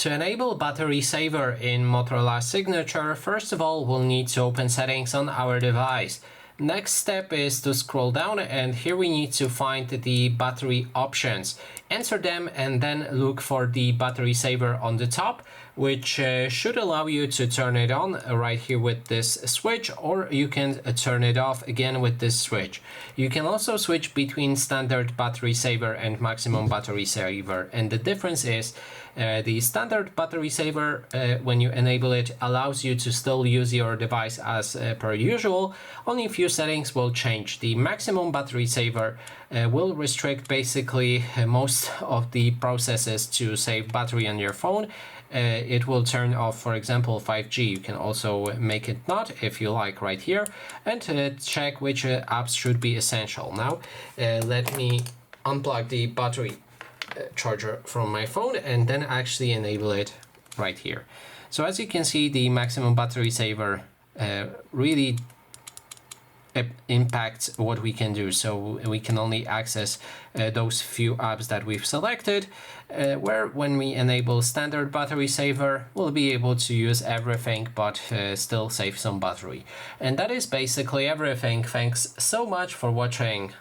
To enable battery saver in Motorola Signature, first of all, we'll need to open settings on our device. Next step is to scroll down, and here we need to find the battery options. Enter them and then look for the battery saver on the top, which should allow you to turn it on right here with this switch, or you can turn it off again with this switch. You can also switch between standard battery saver and maximum battery saver, and the difference is the standard battery saver, when you enable it, allows you to still use your device as per usual. Only a few settings will change. The maximum battery saver will restrict basically most of the processes to save battery on your phone. It will turn off, for example, 5G. You can also make it not if you like right here, and check which apps should be essential. Now let me unplug the battery charger from my phone and then actually enable it right here. So as you can see, the maximum battery saver really impacts what we can do. So we can only access those few apps that we've selected, where when we enable standard battery saver, we'll be able to use everything but still save some battery. And that is basically everything. Thanks so much for watching.